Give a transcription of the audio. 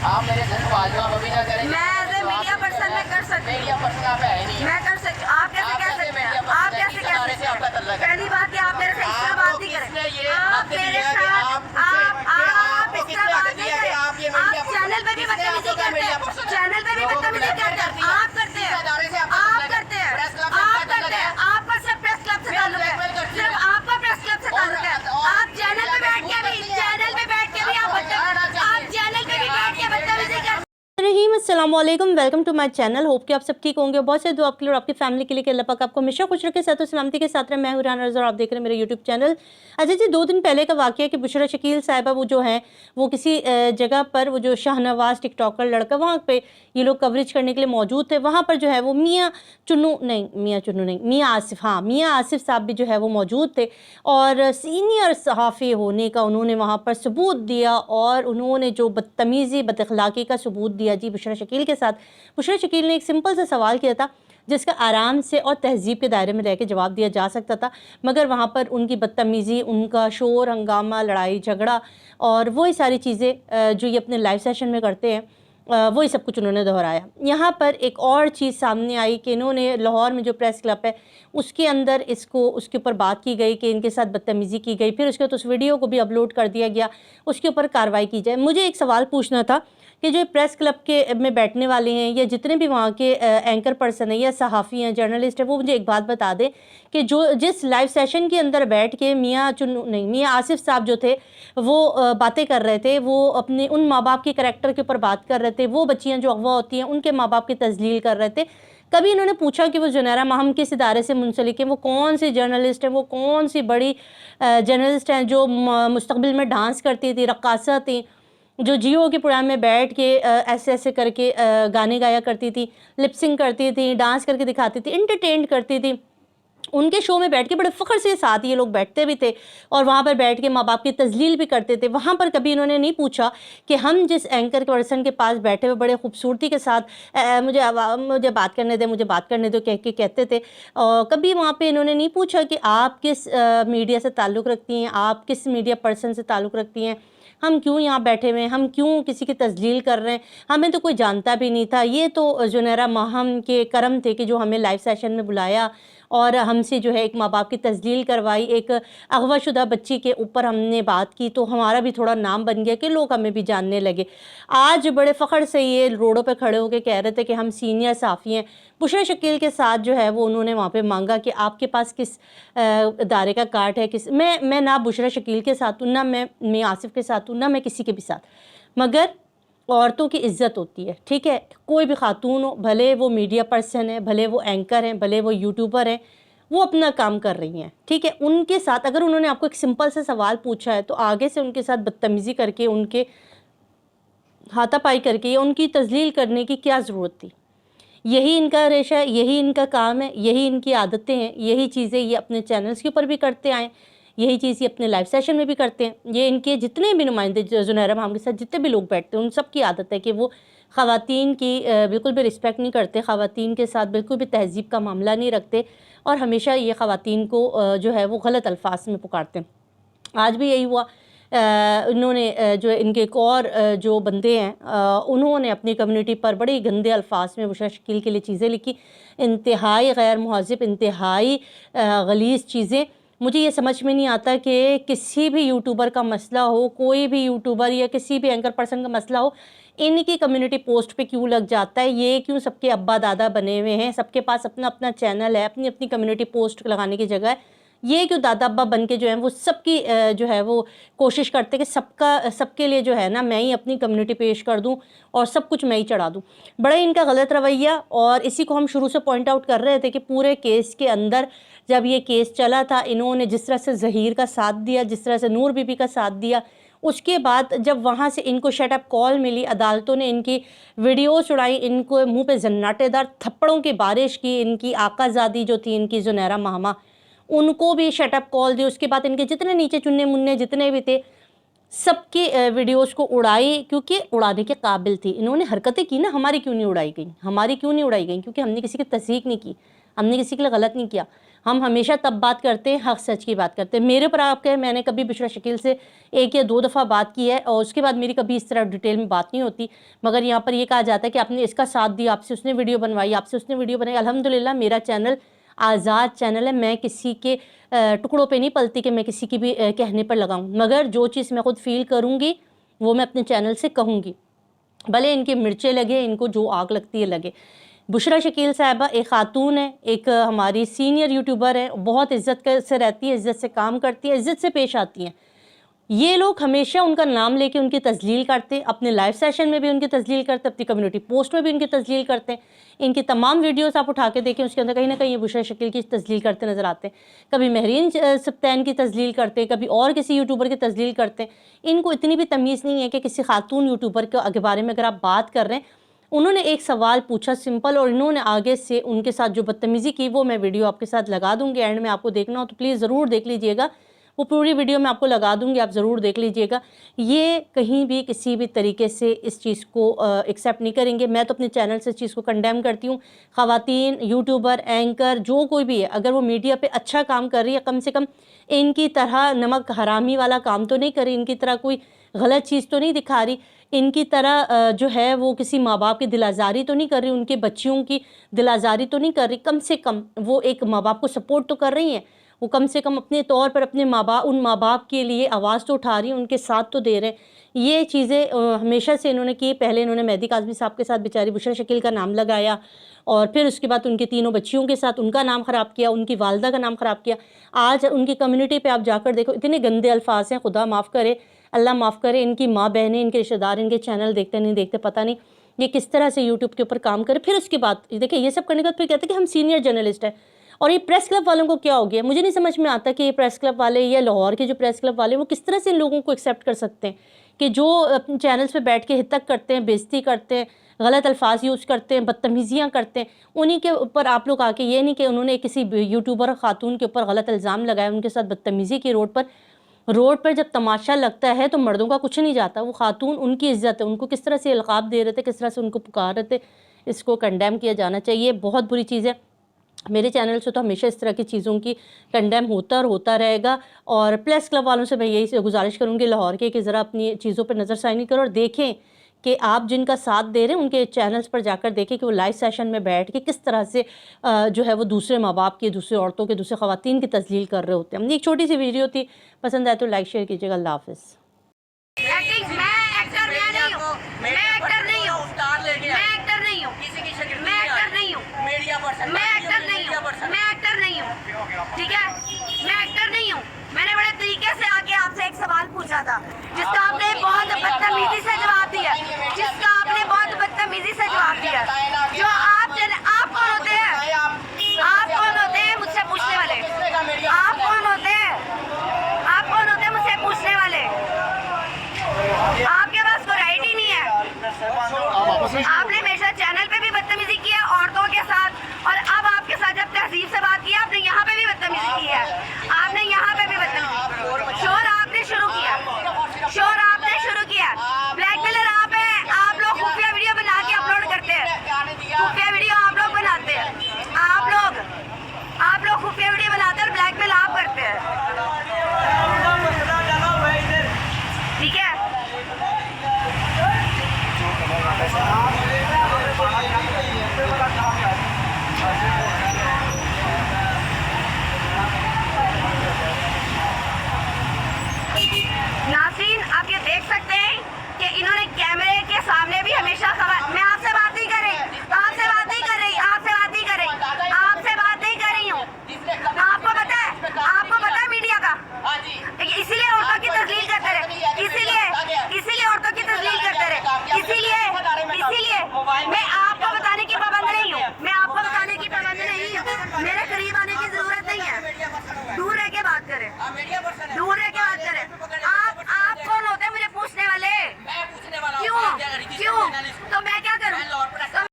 آپ میرے گھر کو آ جاؤ، آپ ابھی نہ کریں. میں ایز اے میڈیا پرسن میں کر سکتی میڈیا پرسن آپ ہے نہیں. میں کر سکتی ہوں. آپ کیسے کہہ سکتے ہیں؟ آپ کیسے کہہ سکتے ہیں؟ پہلی بات کہ آپ میرے سے اس طرح بات نہیں کریں. آپ میرے ساتھ آپ اس طرح بات نہیں کریں. آپ چینل پہ بھی بدتمیزی کرتے ہیں. چینل پہ بھی بدتمیزی کرتے ہیں. آپ کرتے ہیں. آپ کرتے ہیں. آپ کرتے ہیں. آپ کا صرف پریس کلب سے تعلق ہے. صرف آپ کا پریس کلب سے تعلق ہے. آپ چینل پہ بیٹھ کے بھی آپ چینل پہ بھی بیٹھ کے بدتمیزی کرتے ہیں. رحیم السلام علیکم، welcome to my channel. Hope کہ آپ سب ٹھیک ہوں گے. بہت سے دعا آپ کے لیے اور آپ کی فیملی کے لیے کہ اللہ پاک آپ کو ہمیشہ خوش رکھے، صحت و سلامتی کے ساتھ رہے. میں ہوں رانا رضا اور آپ دیکھ رہے ہیں میرے یوٹیوب چینل. اچھا جی، 2 دن پہلے کا واقعہ ہے کہ بشریٰ شکیل صاحبہ وہ جو ہیں وہ کسی جگہ پر، وہ جو شاہ نواز ٹک ٹاکر لڑکا، وہاں پہ یہ لوگ کوریج کرنے کے لیے موجود تھے. وہاں پر جو ہے وہ میاں آصف صاحب بھی جو ہے وہ موجود تھے اور سینئر صحافی ہونے کا انہوں نے وہاں پر ثبوت دیا اور انہوں نے جو بدتمیزی بد اخلاقی کا ثبوت دیا جی بشریٰ شکیل کے ساتھ. بشریٰ شکیل نے ایک سمپل سا سوال کیا تھا جس کا آرام سے اور تہذیب کے دائرے میں رہ کے جواب دیا جا سکتا تھا، مگر وہاں پر ان کی بدتمیزی، ان کا شور ہنگامہ، لڑائی جھگڑا اور وہی ساری چیزیں جو یہ اپنے لائیو سیشن میں کرتے ہیں، وہی سب کچھ انہوں نے دہرایا. یہاں پر ایک اور چیز سامنے آئی کہ انہوں نے لاہور میں جو پریس کلب ہے اس کے اندر اس کے اوپر بات کی گئی کہ ان کے ساتھ بدتمیزی کی گئی. پھر اس کے بعد اس ویڈیو کو بھی اپلوڈ کر دیا گیا، اس کے اوپر کارروائی کی جائے. مجھے ایک سوال پوچھنا تھا کہ جو پریس کلب کے میں بیٹھنے والے ہیں یا جتنے بھی وہاں کے اینکر پرسن ہیں یا صحافی ہیں، جرنلسٹ ہیں، وہ مجھے ایک بات بتا دیں کہ جس لائیو سیشن کے اندر بیٹھ کے میاں آصف صاحب جو تھے وہ باتیں کر رہے تھے، وہ اپنے ان ماں باپ کے کریکٹر کے اوپر بات کر رہے تھے، وہ بچیاں جو اغوا ہوتی ہیں ان کے ماں باپ کی تذلیل کر رہے تھے. کبھی انہوں نے پوچھا کہ وہ زنیرہ ماہم کس ادارے سے منسلک ہیں، وہ کون سی جرنلسٹ ہیں، وہ کون سی بڑی جرنلسٹ ہیں جو مستقبل میں ڈانس کرتی تھی، رقاصہ تھیں، جو جیو کے پروگرام میں بیٹھ کے ایسے ایسے کر کے گانے گایا کرتی تھی، لپسنگ کرتی تھی، ڈانس کر کے دکھاتی تھی، انٹرٹینڈ کرتی تھی. ان کے شو میں بیٹھ کے بڑے فخر سے ساتھ یہ لوگ بیٹھتے بھی تھے اور وہاں پر بیٹھ کے ماں باپ کی تذلیل بھی کرتے تھے. وہاں پر کبھی انہوں نے نہیں پوچھا کہ ہم جس اینکر پرسن کے پاس بیٹھے ہوئے بڑے خوبصورتی کے ساتھ مجھے بات کرنے دو کہہ کے کہتے تھے. کبھی وہاں پہ انہوں نے نہیں پوچھا کہ آپ کس میڈیا سے تعلق رکھتی ہیں، آپ کس میڈیا پرسن سے تعلق رکھتی ہیں، ہم کیوں یہاں بیٹھے ہوئے ہیں، ہم کیوں کسی کی تذلیل کر رہے ہیں، ہمیں تو کوئی جانتا بھی نہیں تھا. یہ تو زنیرہ ماہم کے کرم تھے کہ جو ہمیں لائیو سیشن میں بلایا اور ہم سے جو ہے ایک ماں باپ کی تذلیل کروائی، ایک اغوا شدہ بچی کے اوپر ہم نے بات کی تو ہمارا بھی تھوڑا نام بن گیا کہ لوگ ہمیں بھی جاننے لگے. آج بڑے فخر سے یہ روڈوں پہ کھڑے ہو کے کہہ رہے تھے کہ ہم سینئر صحافی ہیں. بشریٰ شکیل کے ساتھ جو ہے وہ انہوں نے وہاں پہ مانگا کہ آپ کے پاس کس ادارے کا کارڈ ہے، میں نہ بشریٰ شکیل کے ساتھ ہوں، نہ میں آصف کے ساتھ ہوں، نہ میں کسی کے بھی ساتھ، مگر عورتوں کی عزت ہوتی ہے، ٹھیک ہے. کوئی بھی خاتون ہو، بھلے وہ میڈیا پرسن ہے، بھلے وہ اینکر ہیں، بھلے وہ یوٹیوبر ہیں، وہ اپنا کام کر رہی ہیں، ٹھیک ہے. ان کے ساتھ اگر انہوں نے آپ کو ایک سمپل سے سوال پوچھا ہے تو آگے سے ان کے ساتھ بدتمیزی کر کے، ان کے ہاتھا پائی کر کے یا ان کی تذلیل کرنے کی کیا ضرورت تھی؟ یہی ان کا ریشہ ہے، یہی ان کا کام ہے، یہی ان کی عادتیں ہیں، یہی چیزیں یہ اپنے چینلز کے اوپر بھی کرتے آئیں، یہی چیز یہ اپنے لائیو سیشن میں بھی کرتے ہیں. یہ ان کے جتنے بھی نمائندے زنیرہ ماہم کے ساتھ جتنے بھی لوگ بیٹھتے ہیں ان سب کی عادت ہے کہ وہ خواتین کی بالکل بھی رسپیکٹ نہیں کرتے، خواتین کے ساتھ بالکل بھی تہذیب کا معاملہ نہیں رکھتے اور ہمیشہ یہ خواتین کو جو ہے وہ غلط الفاظ میں پکارتے ہیں. آج بھی یہی ہوا. انہوں نے جو ان کے ایک اور جو بندے ہیں انہوں نے اپنی کمیونٹی پر بڑے گندے الفاظ میں بشریٰ شکیل کے لیے چیزیں لکھی، انتہائی غیر مہذب، انتہائی غلیظ چیزیں. مجھے یہ سمجھ میں نہیں آتا کہ کسی بھی یوٹیوبر کا مسئلہ ہو، کوئی بھی یوٹیوبر یا کسی بھی اینکر پرسن کا مسئلہ ہو، ان کی کمیونٹی پوسٹ پہ کیوں لگ جاتا ہے؟ یہ کیوں سب کے ابا دادا بنے ہوئے ہیں، سب کے پاس اپنا اپنا چینل ہے، اپنی اپنی کمیونٹی پوسٹ لگانے کی جگہ ہے، یہ کیوں دادا ابا بن کے جو ہیں وہ سب کی جو ہے وہ کوشش کرتے کہ سب کے لیے جو ہے نا میں ہی اپنی کمیونٹی پیش کر دوں اور سب کچھ میں ہی چڑھا دوں؟ بڑا ان کا غلط رویہ. اور اسی کو ہم شروع سے پوائنٹ آؤٹ کر رہے تھے کہ پورے کیس کے اندر جب یہ کیس چلا تھا انہوں نے جس طرح سے ظہیر کا ساتھ دیا، جس طرح سے نور بی بی کا ساتھ دیا، اس کے بعد جب وہاں سے ان کو شٹ اپ کال ملی، عدالتوں نے ان کی ویڈیوز اڑائی، ان کو منہ پہ زناٹے دار تھپڑوں کی بارش کی. ان کی آقا زادی جو تھی ان کی زنیرہ ماہمہ، ان کو بھی شٹ اپ کال دی. اس کے بعد ان کے جتنے نیچے چننے مننے جتنے بھی تھے سب کی ویڈیوز کو اڑائی کیونکہ اڑانے کے قابل تھی. انہوں نے حرکتیں کی نا، ہماری کیوں نہیں اڑائی گئیں؟ کیونکہ ہم نے کسی کی تصدیق نہیں کی، ہم نے کسی کے لیے غلط نہیں کیا. ہم ہمیشہ تب بات کرتے ہیں حق سچ کی بات کرتے ہیں. میرے پر آپ کے میں نے کبھی بشریٰ شکیل سے 1 یا 2 دفعہ بات کی ہے اور اس کے بعد میری کبھی اس طرح ڈیٹیل میں بات نہیں ہوتی, مگر یہاں پر یہ کہا جاتا ہے کہ آپ نے اس کا ساتھ دیا, آپ سے اس نے ویڈیو بنوائی, آپ سے اس نے ویڈیو بنائی. الحمدللہ میرا چینل آزاد چینل ہے, میں کسی کے ٹکڑوں پہ نہیں پلتی کہ میں کسی کی بھی کہنے پر لگاؤں, مگر جو چیز میں خود فیل کروں گی وہ میں اپنے چینل سے کہوں گی, بھلے ان کی مرچیں لگے, ان کو جو آگ لگتی ہے لگے. بشریٰ شکیل صاحبہ ایک خاتون ہے, ایک ہماری سینئر یوٹیوبر ہے, بہت عزت سے رہتی ہے, عزت سے کام کرتی ہے, عزت سے پیش آتی ہیں. یہ لوگ ہمیشہ ان کا نام لے کے ان کی تذلیل کرتے ہیں, اپنے لائیو سیشن میں بھی ان کی تذلیل کرتے ہیں, اپنی کمیونٹی پوسٹ میں بھی ان کی تذلیل کرتے ہیں. ان کی تمام ویڈیوز آپ اٹھا کے دیکھیں, اس کے اندر کہیں نہ کہیں یہ بشریٰ شکیل کی تذلیل کرتے نظر آتے ہیں. کبھی مہرین سبطین کی تذلیل کرتے ہیں, کبھی اور کسی یوٹیوبر کی تذلیل کرتے ہیں. ان کو اتنی بھی تمیز نہیں ہے کہ کسی خاتون یوٹیوبر کے بارے میں اگر آپ بات کر رہے ہیں, انہوں نے ایک سوال پوچھا سمپل, اور انہوں نے آگے سے ان کے ساتھ جو بدتمیزی کی وہ میں ویڈیو آپ کے ساتھ لگا دوں گی, اینڈ میں آپ کو دیکھنا ہو تو پلیز ضرور دیکھ لیجئے گا. وہ پوری ویڈیو میں آپ کو لگا دوں گی, آپ ضرور دیکھ لیجئے گا. یہ کہیں بھی کسی بھی طریقے سے اس چیز کو ایکسیپٹ نہیں کریں گے. میں تو اپنے چینل سے اس چیز کو کنڈیم کرتی ہوں. خواتین یوٹیوبر, اینکر, جو کوئی بھی ہے, اگر وہ میڈیا پہ اچھا کام کر رہی ہے, کم سے کم ان کی طرح نمک حرامی والا کام تو نہیں کر رہی, ان کی طرح کوئی غلط چیز تو نہیں دکھا رہی, ان کی طرح جو ہے وہ کسی ماں باپ کی دل آزاری تو نہیں کر رہی, ان کے بچیوں کی دل آزاری تو نہیں کر رہی. کم سے کم وہ ایک ماں باپ کو سپورٹ تو کر رہی ہیں, وہ کم سے کم اپنے طور پر اپنے ان ماں باپ کے لیے آواز تو اٹھا رہی ہیں, ان کے ساتھ تو دے رہے ہیں. یہ چیزیں ہمیشہ سے انہوں نے کی. پہلے انہوں نے مہدی کاظمی صاحب کے ساتھ بیچاری بشریٰ شکیل کا نام لگایا, اور پھر اس کے بعد ان کے 3 بچیوں کے ساتھ ان کا نام خراب کیا, ان کی والدہ کا نام خراب کیا. آج ان کی کمیونٹی پہ آپ جا کر دیکھو, اتنے گندے الفاظ ہیں, خدا معاف کرے, اللہ معاف کرے. ان کی ماں بہنیں, ان کے رشتہ دار ان کے چینل دیکھتے نہیں دیکھتے پتہ نہیں یہ کس طرح سے یوٹیوب کے اوپر کام کرے. پھر اس کے بعد دیکھیں یہ سب کرنے کے بعد پھر کہتے ہیں کہ ہم سینئر جرنلسٹ ہیں. اور یہ پریس کلب والوں کو کیا ہو گیا, مجھے نہیں سمجھ میں آتا کہ یہ پریس کلب والے یا لاہور کے جو پریس کلب والے وہ کس طرح سے ان لوگوں کو ایکسیپٹ کر سکتے ہیں کہ جو اپنے چینلز پہ بیٹھ کے ہتک کرتے ہیں, بےزتی کرتے ہیں, غلط الفاظ یوز کرتے ہیں, بدتمیزیاں کرتے ہیں. انہی کے اوپر آپ لوگ آ کے یہ نہیں کہ انہوں نے کسی یوٹیوبر خاتون کے اوپر غلط الزام لگایا, ان کے ساتھ بدتمیزی کی روڈ پر جب تماشا لگتا ہے تو مردوں کا کچھ نہیں جاتا. وہ خاتون ان کی عزت ہے, ان کو کس طرح سے القاب دے رہے تھے, کس طرح سے ان کو پکار رہے تھے, اس کو کنڈیم کیا جانا چاہیے. بہت بری چیز ہے. میرے چینل سے تو ہمیشہ اس طرح کی چیزوں کی کنڈیم ہوتا اور ہوتا رہے گا. اور پریس کلب والوں سے میں یہی گزارش کروں گی لاہور کے کہ ذرا اپنی چیزوں پر نظر ثانی کرو, اور دیکھیں کہ آپ جن کا ساتھ دے رہے ہیں ان کے چینلز پر جا کر دیکھیں کہ وہ لائیو سیشن میں بیٹھ کے کس طرح سے جو ہے وہ دوسرے ماں باپ کی, دوسرے عورتوں کے, دوسرے خواتین کی تذلیل کر رہے ہوتے ہیں. ایک چھوٹی سی ویڈیو تھی, پسند آئے تو لائک شیئر کیجیے گا. اللہ حافظ. ٹھیک ہے, میں ایکٹر نہیں ہوں. میں نے بڑے طریقے سے آ کے آپ سے ایک سوال پوچھا تھا جس کا آپ نے بہت بدتمیزی سے جواب دیا, جو آپ کون ہوتے ہیں, آپ کون ہوتے ہیں مجھ سے پوچھنے والے, آپ کون ہوتے ہیں مجھ سے پوچھنے والے. آپ کے پاس کوئی رائٹ ہی نہیں ہے. آپ نے